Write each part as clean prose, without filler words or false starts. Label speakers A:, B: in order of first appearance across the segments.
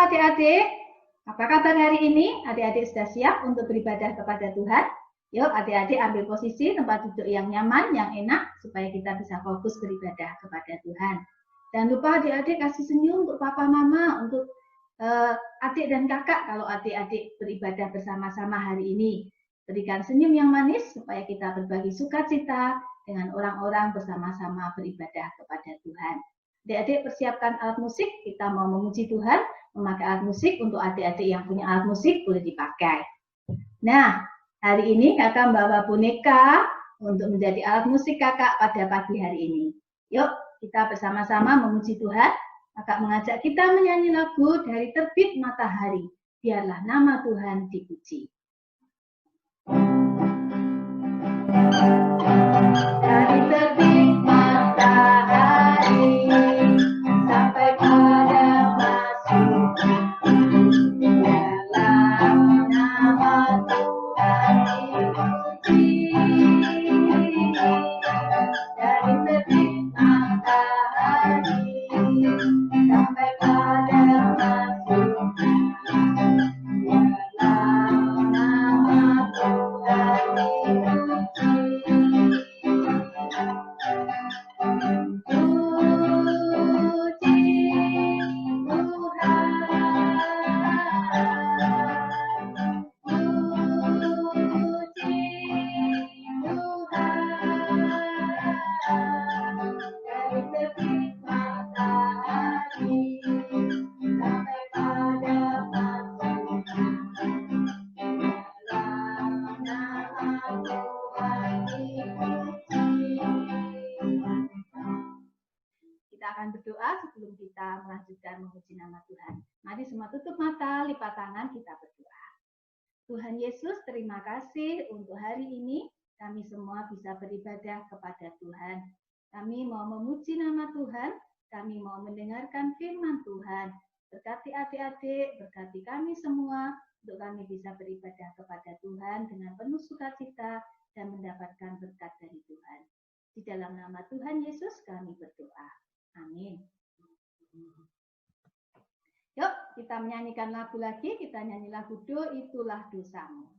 A: adik-adik, apa kabar hari ini? Adik-adik sudah siap untuk beribadah kepada Tuhan? Yuk adik-adik ambil posisi tempat duduk yang nyaman, yang enak, supaya kita bisa fokus beribadah kepada Tuhan. Jangan lupa adik-adik kasih senyum untuk papa mama, untuk adik dan kakak kalau adik-adik beribadah bersama-sama hari ini. Berikan senyum yang manis supaya kita berbagi sukacita dengan orang-orang bersama-sama beribadah kepada Tuhan. Adik-adik persiapkan alat musik, kita mau memuji Tuhan, memakai alat musik. Untuk adik-adik yang punya alat musik boleh dipakai. Nah, hari ini kakak membawa boneka untuk menjadi alat musik kakak pada pagi hari ini. Yuk, kita bersama-sama memuji Tuhan. Kakak mengajak kita menyanyi lagu Dari Terbit Matahari. Biarlah nama Tuhan dipuji. Dari terbit matahari sampai pada masuknya dalam nama Tuhan dipuji. Dari terbit matahari sampai pada masuknya dalam nama Tuhan dipuji. Kita akan berdoa sebelum kita melanjutkan memuji nama Tuhan. Mari semua tutup mata, lipat tangan, kita berdoa. Tuhan Yesus, terima kasih untuk hari ini kami semua bisa beribadah kepada Tuhan. Kami mau memuji nama Tuhan, kami mau mendengarkan firman Tuhan. Berkati adik-adik, berkati kami semua, untuk kami bisa beribadah kepada Tuhan dengan penuh sukacita dan mendapatkan berkat dari Tuhan. Di dalam nama Tuhan Yesus kami berdoa. Amin. Yuk, kita menyanyikan lagu lagi. Kita nyanyi lagu Do Itulah Dosamu.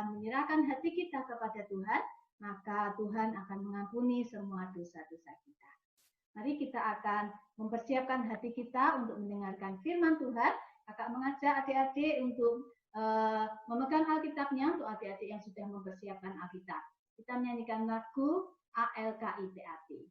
A: Menyerahkan hati kita kepada Tuhan, maka Tuhan akan mengampuni semua dosa-dosa kita. Mari kita akan mempersiapkan hati kita untuk mendengarkan firman Tuhan. Kakak mengajak adik-adik untuk memegang Alkitabnya, untuk adik-adik yang sudah mempersiapkan Alkitab. Kita menyanyikan lagu ALKIPAP.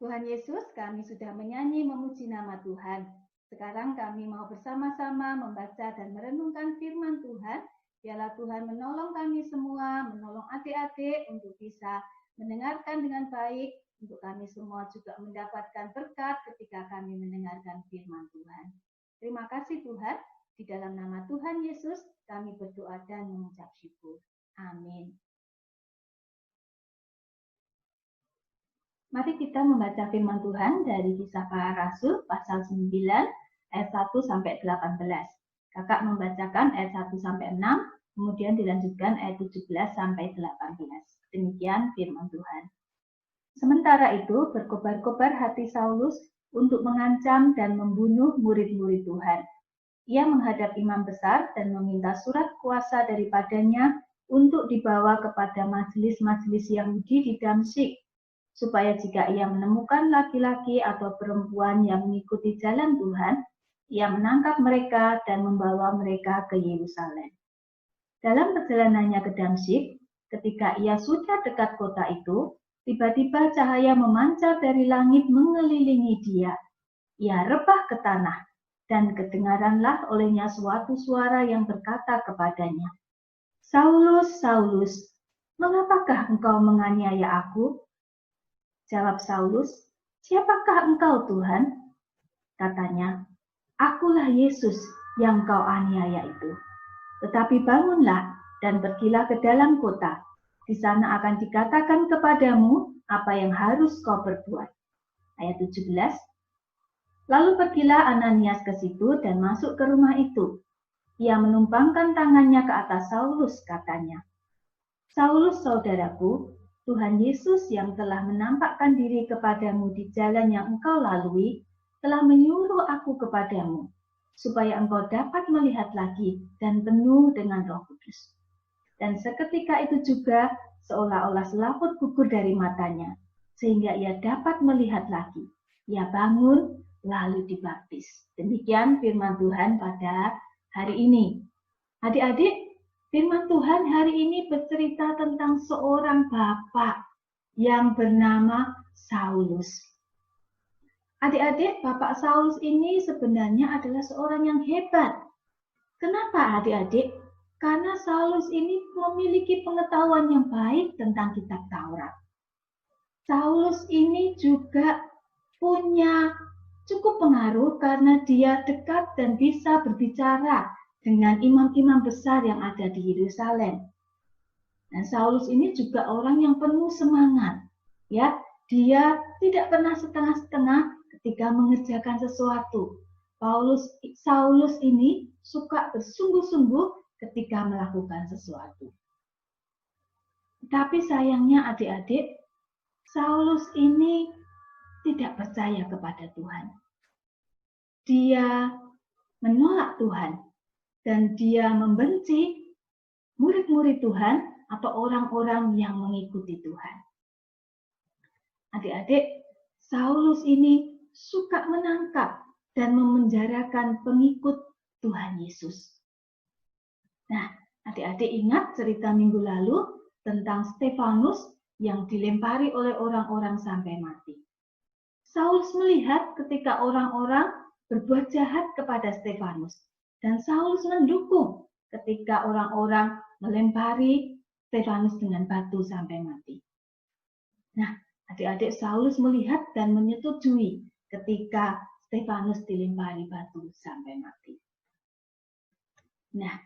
A: Tuhan Yesus, kami sudah menyanyi memuji nama Tuhan. Sekarang kami mau bersama-sama membaca dan merenungkan firman Tuhan Biarlah Tuhan menolong kami semua, menolong adik-adik untuk bisa mendengarkan dengan baik, untuk kami semua juga mendapatkan berkat ketika kami mendengarkan firman Tuhan. Terima kasih Tuhan, di dalam nama Tuhan Yesus kami berdoa dan mengucap syukur. Amin. Mari kita membaca firman Tuhan dari Kisah Para Rasul pasal 9 ayat 1 sampai 18. Kakak membacakan ayat 1 sampai 6, kemudian dilanjutkan ayat 17 sampai 18. Demikian firman Tuhan. Sementara itu berkobar-kobar hati Saulus untuk mengancam dan membunuh murid-murid Tuhan. Ia menghadap imam besar dan meminta surat kuasa daripadanya untuk dibawa kepada majelis-majelis Yahudi di Damsyik, supaya jika ia menemukan laki-laki atau perempuan yang mengikuti jalan Tuhan, ia menangkap mereka dan membawa mereka ke Yerusalem. Dalam perjalanannya ke Damsyik, ketika ia sudah dekat kota itu, tiba-tiba cahaya memancar dari langit mengelilingi dia. Ia rebah ke tanah, dan kedengaranlah olehnya suatu suara yang berkata kepadanya, "Saulus, Saulus, mengapakah engkau menganiaya aku?" Jawab Saulus, "Siapakah engkau, Tuhan?" Katanya, "Akulah Yesus yang kau aniaya itu. Tetapi bangunlah dan pergilah ke dalam kota. Di sana akan dikatakan kepadamu apa yang harus kau perbuat." Ayat 17. Lalu pergilah Ananias ke situ dan masuk ke rumah itu. Ia menumpangkan tangannya ke atas Saulus, katanya, "Saulus, saudaraku, Tuhan Yesus yang telah menampakkan diri kepadamu di jalan yang engkau lalui, telah menyuruh aku kepadamu, supaya engkau dapat melihat lagi dan penuh dengan Roh Kudus." Dan seketika itu juga seolah-olah selaput gugur dari matanya, sehingga ia dapat melihat lagi. Ia bangun lalu dibaptis. Demikian firman Tuhan pada hari ini. Adik-adik, firman Tuhan hari ini bercerita tentang seorang bapak yang bernama Saulus. Adik-adik, Bapak Saulus ini sebenarnya adalah seorang yang hebat. Kenapa adik-adik? Karena Saulus ini memiliki pengetahuan yang baik tentang kitab Taurat. Saulus ini juga punya cukup pengaruh karena dia dekat dan bisa berbicara dengan imam-imam besar yang ada di Yerusalem. Dan Saulus ini juga orang yang penuh semangat. Ya, dia tidak pernah setengah-setengah ketika mengerjakan sesuatu. Saulus ini suka bersungguh-sungguh ketika melakukan sesuatu. Tapi sayangnya adik-adik, Saulus ini tidak percaya kepada Tuhan. Dia menolak Tuhan dan dia membenci murid-murid Tuhan atau orang-orang yang mengikuti Tuhan. Adik-adik, Saulus ini suka menangkap dan memenjarakan pengikut Tuhan Yesus. Nah, adik-adik ingat cerita minggu lalu tentang Stefanus yang dilempari oleh orang-orang sampai mati. Saulus melihat ketika orang-orang berbuat jahat kepada Stefanus, dan Saulus mendukung ketika orang-orang melempari Stefanus dengan batu sampai mati. Nah, adik-adik, Saulus melihat dan menyetujui ketika Stefanus dilempari batu sampai mati. Nah,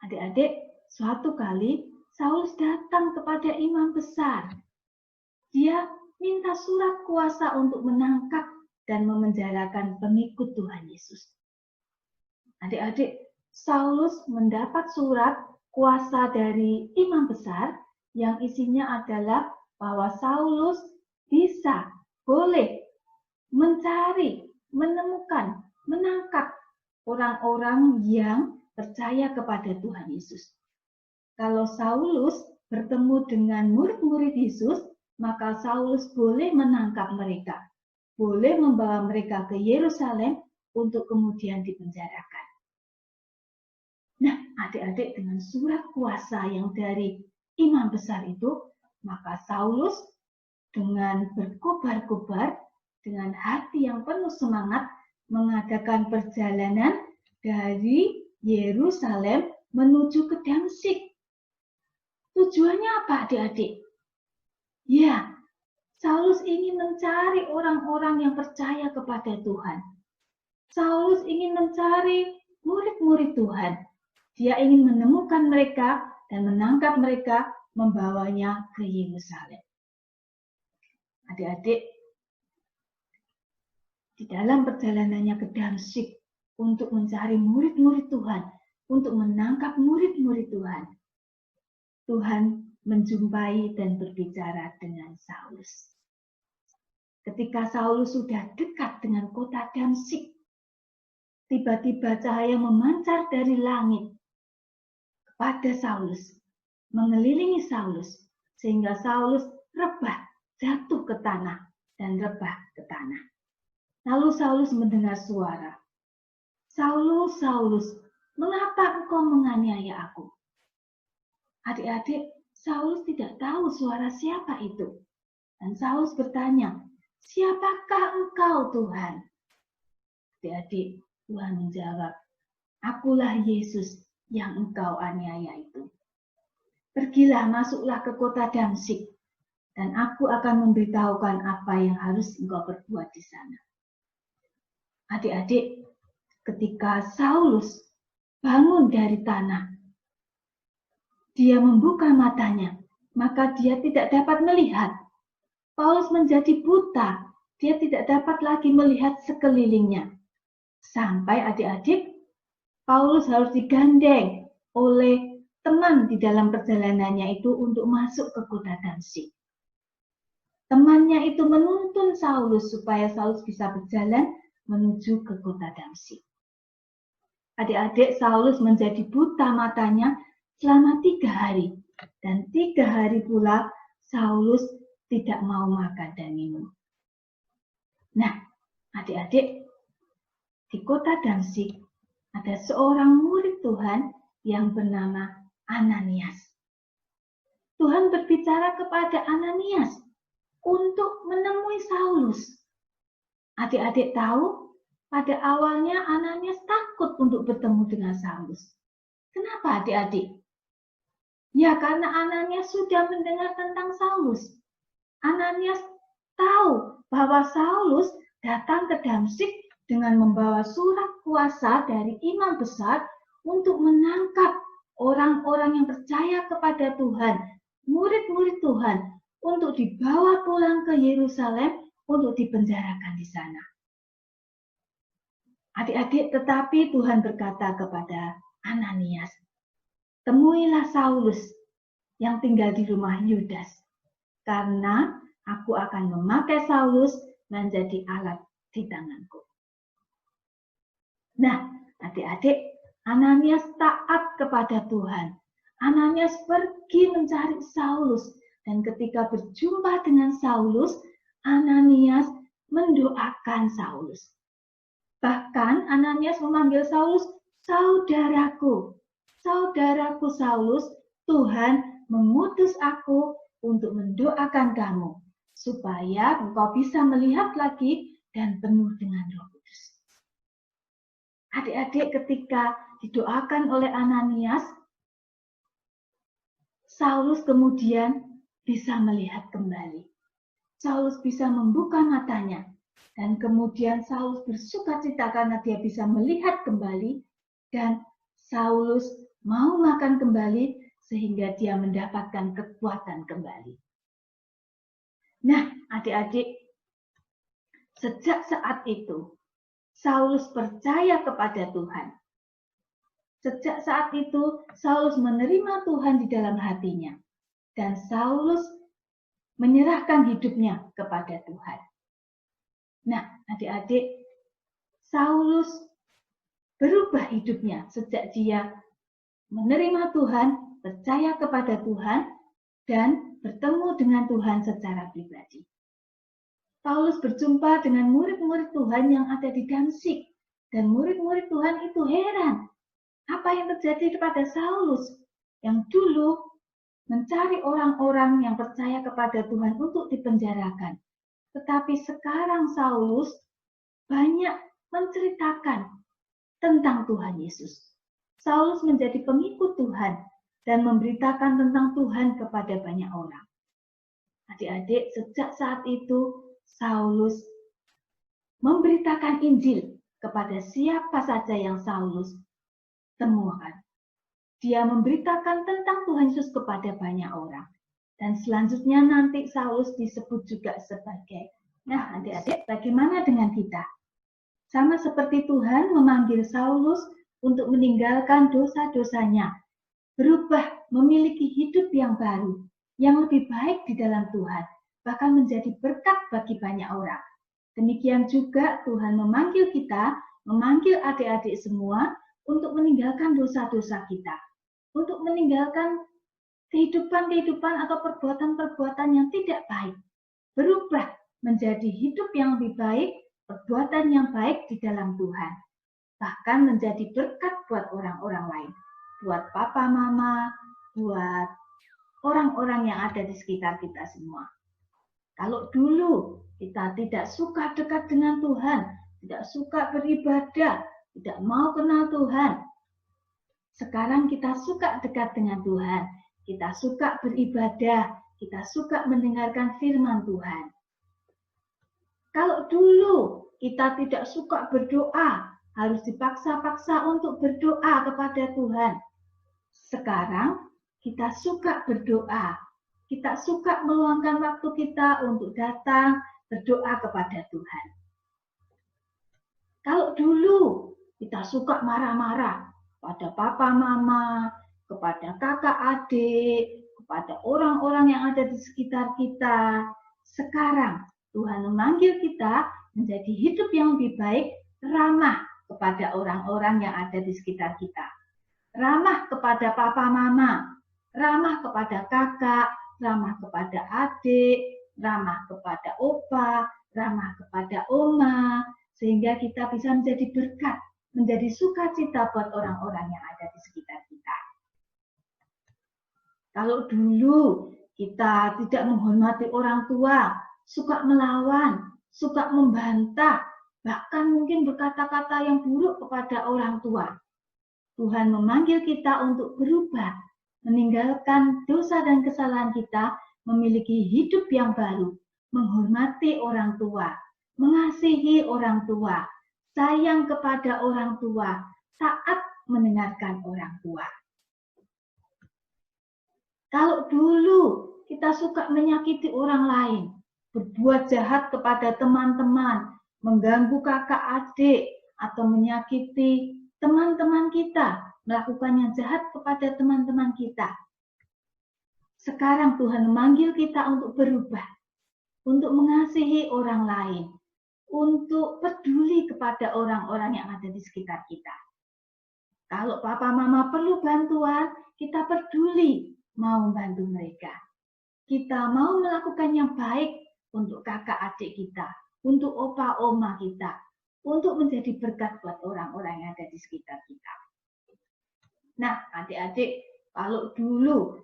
A: adik-adik, suatu kali Saulus datang kepada imam besar. Dia minta surat kuasa untuk menangkap dan memenjarakan pengikut Tuhan Yesus. Adik-adik, Saulus mendapat surat kuasa dari imam besar yang isinya adalah bahwa Saulus boleh mencari, menemukan, menangkap orang-orang yang percaya kepada Tuhan Yesus. Kalau Saulus bertemu dengan murid-murid Yesus, maka Saulus boleh menangkap mereka, boleh membawa mereka ke Yerusalem untuk kemudian dipenjarakan. Nah, adik-adik, dengan surat kuasa yang dari imam besar itu, maka Saulus dengan berkobar-kobar, dengan hati yang penuh semangat, mengadakan perjalanan dari Yerusalem menuju ke Damsyik. Tujuannya apa adik-adik? Ya, Saulus ingin mencari orang-orang yang percaya kepada Tuhan. Saulus ingin mencari murid-murid Tuhan. Dia ingin menemukan mereka dan menangkap mereka, membawanya ke Yerusalem. Adik-adik, di dalam perjalanannya ke Damsyik untuk mencari murid-murid Tuhan, untuk menangkap murid-murid Tuhan, Tuhan menjumpai dan berbicara dengan Saulus. Ketika Saulus sudah dekat dengan kota Damsyik, tiba-tiba cahaya memancar dari langit kepada Saulus, mengelilingi Saulus, sehingga Saulus rebah, jatuh ke tanah, dan rebah ke tanah. Lalu Saulus mendengar suara, "Saulus, Saulus, mengapa engkau menganiaya aku?" Adik-adik, Saulus tidak tahu suara siapa itu. Dan Saulus bertanya, "Siapakah engkau, Tuhan?" Adik-adik, Tuhan menjawab, "Akulah Yesus yang engkau aniaya itu. Pergilah, masuklah ke kota Damsyik, dan aku akan memberitahukan apa yang harus engkau perbuat di sana." Adik-adik, ketika Saulus bangun dari tanah, dia membuka matanya, maka dia tidak dapat melihat. Paulus menjadi buta, dia tidak dapat lagi melihat sekelilingnya. Sampai adik-adik, Paulus harus digandeng oleh teman di dalam perjalanannya itu untuk masuk ke kota Damsyik. Temannya itu menuntun Saulus supaya Saulus bisa berjalan menuju ke kota Damsyik. Adik-adik, Saulus menjadi buta matanya selama 3 hari. Dan 3 hari pula Saulus tidak mau makan dan minum. Nah, adik-adik, di kota Damsyik ada seorang murid Tuhan yang bernama Ananias. Tuhan berbicara kepada Ananias untuk menemui Saulus. Adik-adik tahu, pada awalnya Ananias takut untuk bertemu dengan Saulus. Kenapa adik-adik? Ya, karena Ananias sudah mendengar tentang Saulus. Ananias tahu bahwa Saulus datang ke Damsyik dengan membawa surat kuasa dari imam besar untuk menangkap orang-orang yang percaya kepada Tuhan, murid-murid Tuhan, untuk dibawa pulang ke Yerusalem untuk dipenjarakan di sana. Adik-adik, tetapi Tuhan berkata kepada Ananias, "Temuilah Saulus yang tinggal di rumah Yudas, karena aku akan memakai Saulus menjadi alat di tanganku." Nah, adik-adik, Ananias taat kepada Tuhan. Ananias pergi mencari Saulus, dan ketika berjumpa dengan Saulus, Ananias mendoakan Saulus. Bahkan Ananias memanggil Saulus, "Saudaraku, saudaraku Saulus, Tuhan mengutus aku untuk mendoakan kamu, supaya engkau bisa melihat lagi dan penuh dengan Roh Kudus." Adik-adik, ketika didoakan oleh Ananias, Saulus kemudian bisa melihat kembali. Saulus bisa membuka matanya, dan kemudian Saulus bersukacita karena dia bisa melihat kembali, dan Saulus mau makan kembali sehingga dia mendapatkan kekuatan kembali. Nah, adik-adik, sejak saat itu Saulus percaya kepada Tuhan. Sejak saat itu Saulus menerima Tuhan di dalam hatinya, dan Saulus menyerahkan hidupnya kepada Tuhan. Nah, adik-adik, Saulus berubah hidupnya sejak dia menerima Tuhan, percaya kepada Tuhan, dan bertemu dengan Tuhan secara pribadi. Paulus berjumpa dengan murid-murid Tuhan yang ada di Damsyik, dan murid-murid Tuhan itu heran apa yang terjadi kepada Saulus yang dulu mencari orang-orang yang percaya kepada Tuhan untuk dipenjarakan. Tetapi sekarang Saulus banyak menceritakan tentang Tuhan Yesus. Saulus menjadi pengikut Tuhan dan memberitakan tentang Tuhan kepada banyak orang. Adik-adik, sejak saat itu Saulus memberitakan Injil kepada siapa saja yang Saulus temukan. Dia memberitakan tentang Tuhan Yesus kepada banyak orang. Dan selanjutnya nanti Saulus disebut juga sebagai, nah adik-adik, bagaimana dengan kita? Sama seperti Tuhan memanggil Saulus untuk meninggalkan dosa-dosanya, berubah, memiliki hidup yang baru, yang lebih baik di dalam Tuhan, bahkan menjadi berkat bagi banyak orang. Demikian juga Tuhan memanggil kita, memanggil adik-adik semua untuk meninggalkan dosa-dosa kita, untuk meninggalkan kehidupan-kehidupan atau perbuatan-perbuatan yang tidak baik, berubah menjadi hidup yang lebih baik, perbuatan yang baik di dalam Tuhan, bahkan menjadi berkat buat orang-orang lain, buat papa mama, buat orang-orang yang ada di sekitar kita semua. Kalau dulu kita tidak suka dekat dengan Tuhan, tidak suka beribadah, tidak mau kenal Tuhan, sekarang kita suka dekat dengan Tuhan, kita suka beribadah, kita suka mendengarkan firman Tuhan. Kalau dulu kita tidak suka berdoa, harus dipaksa-paksa untuk berdoa kepada Tuhan. Sekarang kita suka berdoa, kita suka meluangkan waktu kita untuk datang berdoa kepada Tuhan. Kalau dulu kita suka marah-marah pada papa mama, kepada kakak adik, kepada orang-orang yang ada di sekitar kita, sekarang Tuhan memanggil kita menjadi hidup yang lebih baik, ramah kepada orang-orang yang ada di sekitar kita. Ramah kepada papa mama, ramah kepada kakak, ramah kepada adik, ramah kepada opa, ramah kepada oma, sehingga kita bisa menjadi berkat, menjadi sukacita buat orang-orang yang ada di sekitar kita. Kalau dulu kita tidak menghormati orang tua, suka melawan, suka membantah, bahkan mungkin berkata-kata yang buruk kepada orang tua. Tuhan memanggil kita untuk berubah, meninggalkan dosa dan kesalahan kita, memiliki hidup yang baru, menghormati orang tua, mengasihi orang tua, sayang kepada orang tua, taat mendengarkan orang tua. Kalau dulu kita suka menyakiti orang lain, berbuat jahat kepada teman-teman, mengganggu kakak adik, atau menyakiti teman-teman kita, melakukan yang jahat kepada teman-teman kita. Sekarang Tuhan memanggil kita untuk berubah, untuk mengasihi orang lain, untuk peduli kepada orang-orang yang ada di sekitar kita. Kalau papa mama perlu bantuan, kita peduli, mau membantu mereka. Kita mau melakukan yang baik untuk kakak adik kita, untuk opa oma kita, untuk menjadi berkat buat orang-orang yang ada di sekitar kita. Nah, adik-adik, kalau dulu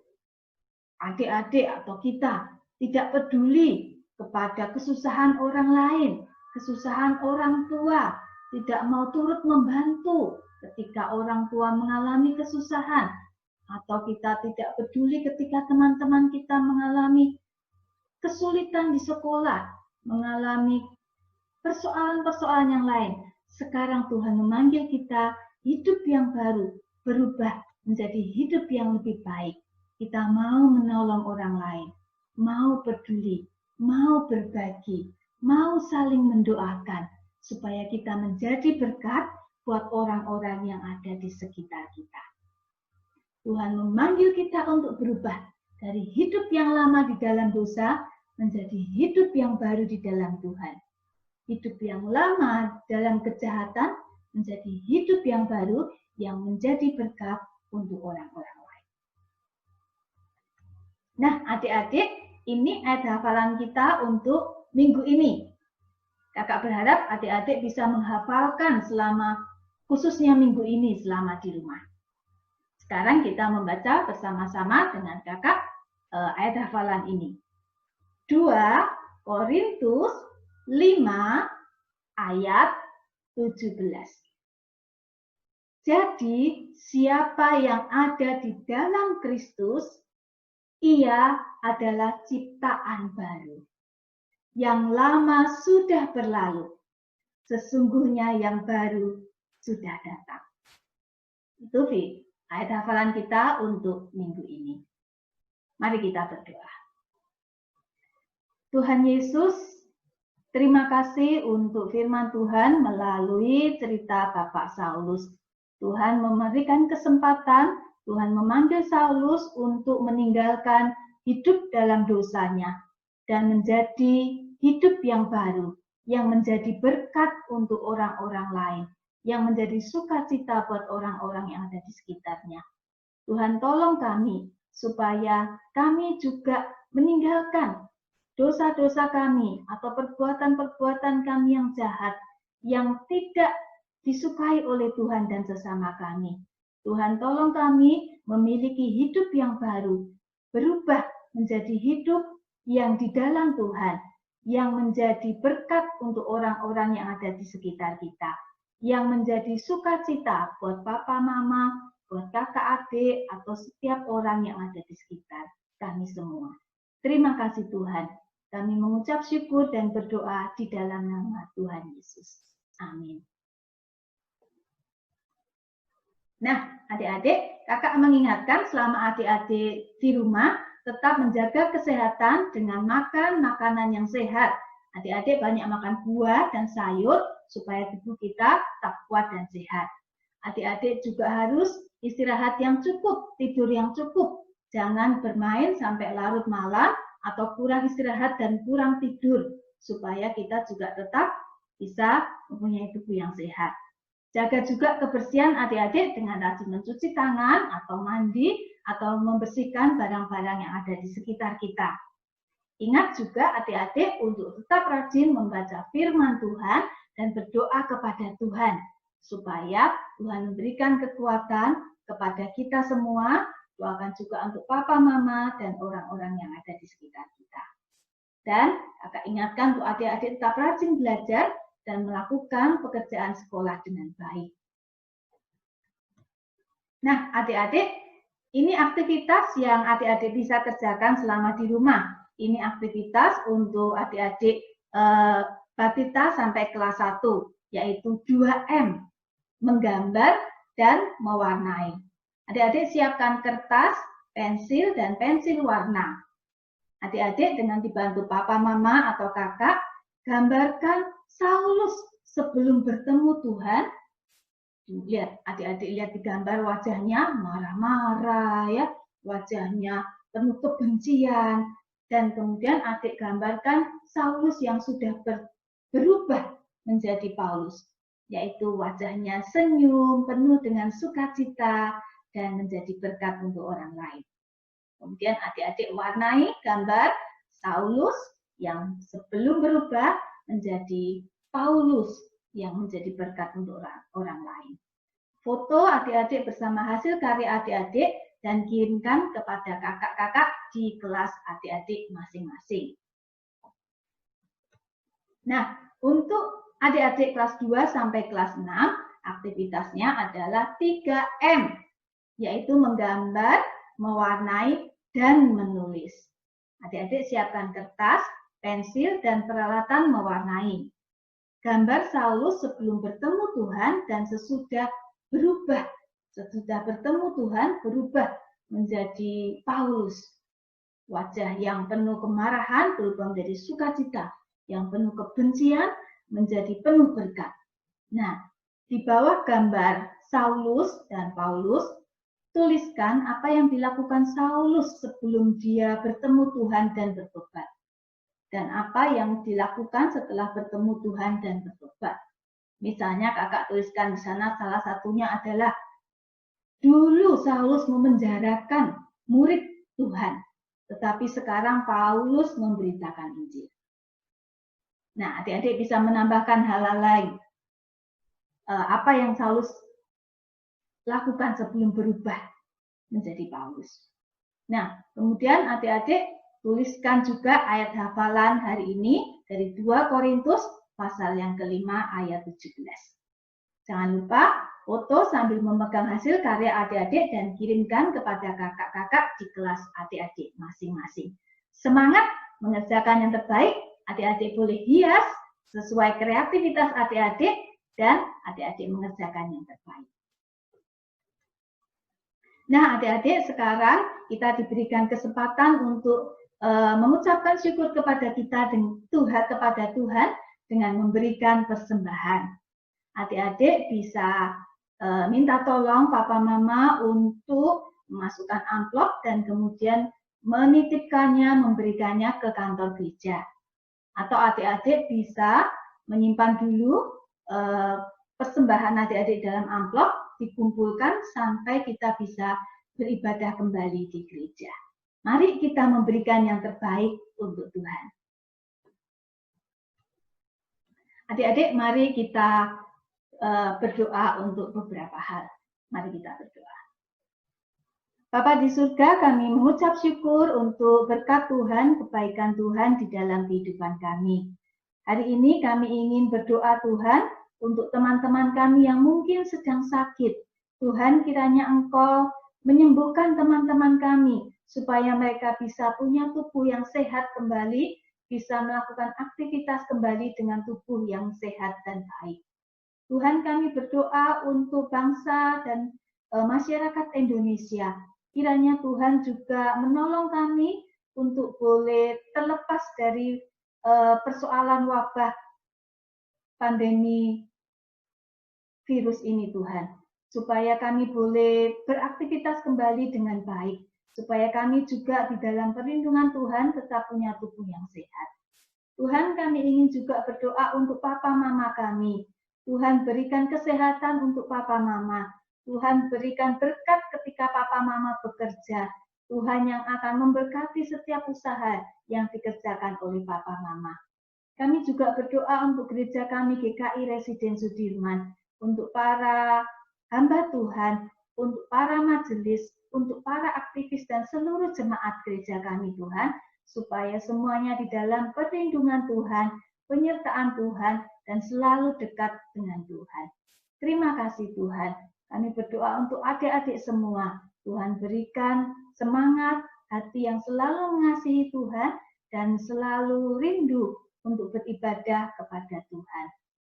A: adik-adik atau kita tidak peduli kepada kesusahan orang lain, kesusahan orang tua, tidak mau turut membantu ketika orang tua mengalami kesusahan, atau kita tidak peduli ketika teman-teman kita mengalami kesulitan di sekolah, mengalami persoalan-persoalan yang lain. Sekarang Tuhan memanggil kita hidup yang baru, berubah menjadi hidup yang lebih baik. Kita mau menolong orang lain, mau peduli, mau berbagi, mau saling mendoakan, supaya kita menjadi berkat buat orang-orang yang ada di sekitar kita. Tuhan memanggil kita untuk berubah dari hidup yang lama di dalam dosa menjadi hidup yang baru di dalam Tuhan. Hidup yang lama dalam kejahatan menjadi hidup yang baru yang menjadi berkat untuk orang-orang lain. Nah, adik-adik, ini ayat hafalan kita untuk minggu ini. Kakak berharap adik-adik bisa menghafalkan selama khususnya minggu ini selama di rumah. Sekarang kita membaca bersama-sama dengan kakak ayat hafalan ini. 2 Korintus 5 ayat 17. Jadi, siapa yang ada di dalam Kristus, ia adalah ciptaan baru. Yang lama sudah berlalu, sesungguhnya yang baru sudah datang. Itu ayat hafalan kita untuk minggu ini. Mari kita berdoa. Tuhan Yesus, terima kasih untuk firman Tuhan melalui cerita Bapak Saulus. Tuhan memberikan kesempatan, Tuhan memanggil Saulus untuk meninggalkan hidup dalam dosanya dan menjadi hidup yang baru, yang menjadi berkat untuk orang-orang lain, yang menjadi sukacita buat orang-orang yang ada di sekitarnya. Tuhan tolong kami supaya kami juga meninggalkan dosa-dosa kami atau perbuatan-perbuatan kami yang jahat, yang tidak disukai oleh Tuhan dan sesama kami. Tuhan tolong kami memiliki hidup yang baru, berubah menjadi hidup yang di dalam Tuhan, yang menjadi berkat untuk orang-orang yang ada di sekitar kita, yang menjadi sukacita buat papa mama, buat kakak adik, atau setiap orang yang ada di sekitar kami semua. Terima kasih Tuhan. Kami mengucap syukur dan berdoa di dalam nama Tuhan Yesus. Amin. Nah, adik-adik, kakak mengingatkan selama adik-adik di rumah tetap menjaga kesehatan dengan makan makanan yang sehat. Adik-adik banyak makan buah dan sayur supaya tubuh kita tetap kuat dan sehat. Adik-adik juga harus istirahat yang cukup, tidur yang cukup. Jangan bermain sampai larut malam atau kurang istirahat dan kurang tidur supaya kita juga tetap bisa mempunyai tubuh yang sehat. Jaga juga kebersihan adik-adik dengan rajin mencuci tangan atau mandi atau membersihkan barang-barang yang ada di sekitar kita. Ingat juga adik-adik untuk tetap rajin membaca firman Tuhan dan berdoa kepada Tuhan supaya Tuhan memberikan kekuatan kepada kita semua. Doakan juga untuk papa, mama, dan orang-orang yang ada di sekitar kita. Dan kakak ingatkan untuk adik-adik tetap rajin belajar dan melakukan pekerjaan sekolah dengan baik. Nah, adik-adik, ini aktivitas yang adik-adik bisa kerjakan selama di rumah. Ini aktivitas untuk adik-adik batita sampai kelas 1, yaitu 2M, menggambar dan mewarnai. Adik-adik siapkan kertas, pensil, dan pensil warna. Adik-adik dengan dibantu papa, mama, atau kakak, gambarkan Saulus sebelum bertemu Tuhan. Lihat, adik-adik lihat di gambar wajahnya marah-marah ya, wajahnya penuh kebencian, dan kemudian adik gambarkan Saulus yang sudah berubah menjadi Paulus, yaitu wajahnya senyum, penuh dengan sukacita, dan menjadi berkat untuk orang lain. Kemudian adik-adik warnai gambar Saulus yang sebelum berubah menjadi Paulus yang menjadi berkat untuk orang lain. Foto adik-adik bersama hasil karya adik-adik dan kirimkan kepada kakak-kakak di kelas adik-adik masing-masing. Nah, untuk adik-adik kelas 2 sampai kelas 6, aktivitasnya adalah 3M, yaitu menggambar, mewarnai, dan menulis. Adik-adik siapkan kertas, pensil, dan peralatan mewarnai. Gambar Saulus sebelum bertemu Tuhan dan sesudah berubah. Sesudah bertemu Tuhan berubah menjadi Paulus. Wajah yang penuh kemarahan berubah menjadi sukacita. Yang penuh kebencian menjadi penuh berkat. Nah, di bawah gambar Saulus dan Paulus, tuliskan apa yang dilakukan Saulus sebelum dia bertemu Tuhan dan bertobat. Dan apa yang dilakukan setelah bertemu Tuhan dan bertobat. Misalnya kakak tuliskan di sana salah satunya adalah dulu Saulus memenjarakan murid Tuhan, tetapi sekarang Paulus memberitakan Injil. Nah, adik-adik bisa menambahkan hal-hal lain. Apa yang Saulus lakukan sebelum berubah menjadi Paulus. Nah, kemudian adik-adik tuliskan juga ayat hafalan hari ini dari 2 Korintus pasal yang ke-5 ayat 17. Jangan lupa foto sambil memegang hasil karya adik-adik dan kirimkan kepada kakak-kakak di kelas adik-adik masing-masing. Semangat mengerjakan yang terbaik, adik-adik boleh hias sesuai kreativitas adik-adik dan adik-adik mengerjakan yang terbaik. Nah, adik-adik, sekarang kita diberikan kesempatan untuk mengucapkan syukur kepada kita kepada Tuhan dengan memberikan persembahan. Adik-adik bisa minta tolong papa mama untuk memasukkan amplop dan kemudian menitipkannya, memberikannya ke kantor gereja. Atau adik-adik bisa menyimpan dulu persembahan adik-adik dalam amplop, dikumpulkan sampai kita bisa beribadah kembali di gereja. Mari kita memberikan yang terbaik untuk Tuhan. Adik-adik, mari kita berdoa untuk beberapa hal. Mari kita berdoa. Bapa di surga, kami mengucap syukur untuk berkat Tuhan, kebaikan Tuhan di dalam kehidupan kami. Hari ini kami ingin berdoa Tuhan untuk teman-teman kami yang mungkin sedang sakit. Tuhan, kiranya Engkau menyembuhkan teman-teman kami, supaya mereka bisa punya tubuh yang sehat kembali, bisa melakukan aktivitas kembali dengan tubuh yang sehat dan baik. Tuhan, kami berdoa untuk bangsa dan masyarakat Indonesia. Kiranya Tuhan juga menolong kami untuk boleh terlepas dari persoalan wabah pandemi virus ini, Tuhan. Supaya kami boleh beraktivitas kembali dengan baik. Supaya kami juga di dalam perlindungan Tuhan tetap punya tubuh yang sehat. Tuhan, kami ingin juga berdoa untuk papa mama kami. Tuhan, berikan kesehatan untuk papa mama. Tuhan, berikan berkat ketika papa mama bekerja. Tuhan yang akan memberkati setiap usaha yang dikerjakan oleh papa mama. Kami juga berdoa untuk gereja kami GKI Residen Sudirman, untuk para hamba Tuhan, untuk para majelis, untuk para aktivis dan seluruh jemaat gereja kami Tuhan, supaya semuanya di dalam perlindungan Tuhan, penyertaan Tuhan, dan selalu dekat dengan Tuhan. Terima kasih Tuhan. Kami berdoa untuk adik-adik semua. Tuhan berikan semangat, hati yang selalu mengasihi Tuhan, dan selalu rindu untuk beribadah kepada Tuhan.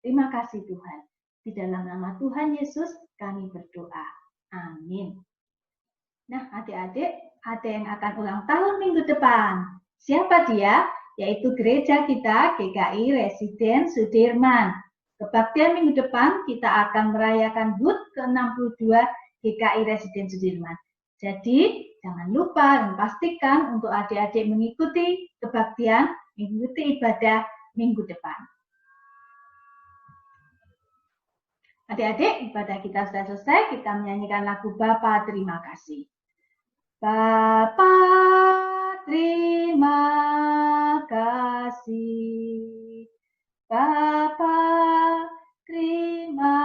A: Terima kasih Tuhan. Di dalam nama Tuhan Yesus kami berdoa. Amin. Nah, adik-adik, ada yang akan ulang tahun minggu depan. Siapa dia? Yaitu gereja kita GKI Residen Sudirman. Kebaktian minggu depan kita akan merayakan HUT ke-62 GKI Residen Sudirman. Jadi, jangan lupa dan pastikan untuk adik-adik mengikuti kebaktian, mengikuti ibadah minggu depan. Adik-adik, ibadah kita sudah selesai. Kita menyanyikan lagu Bapa Terima Kasih. Bapa terima kasih. Bapa terima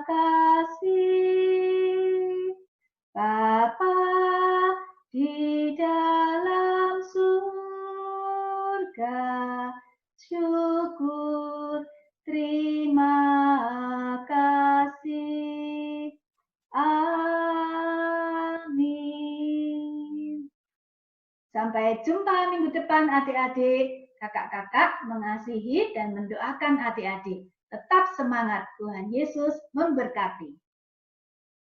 A: kasih. Bapa di dalam surga, syukur terima kasih. Amin. Sampai jumpa minggu depan adik-adik. Kakak-kakak mengasihi dan mendoakan adik-adik. Tetap semangat, Tuhan Yesus memberkati.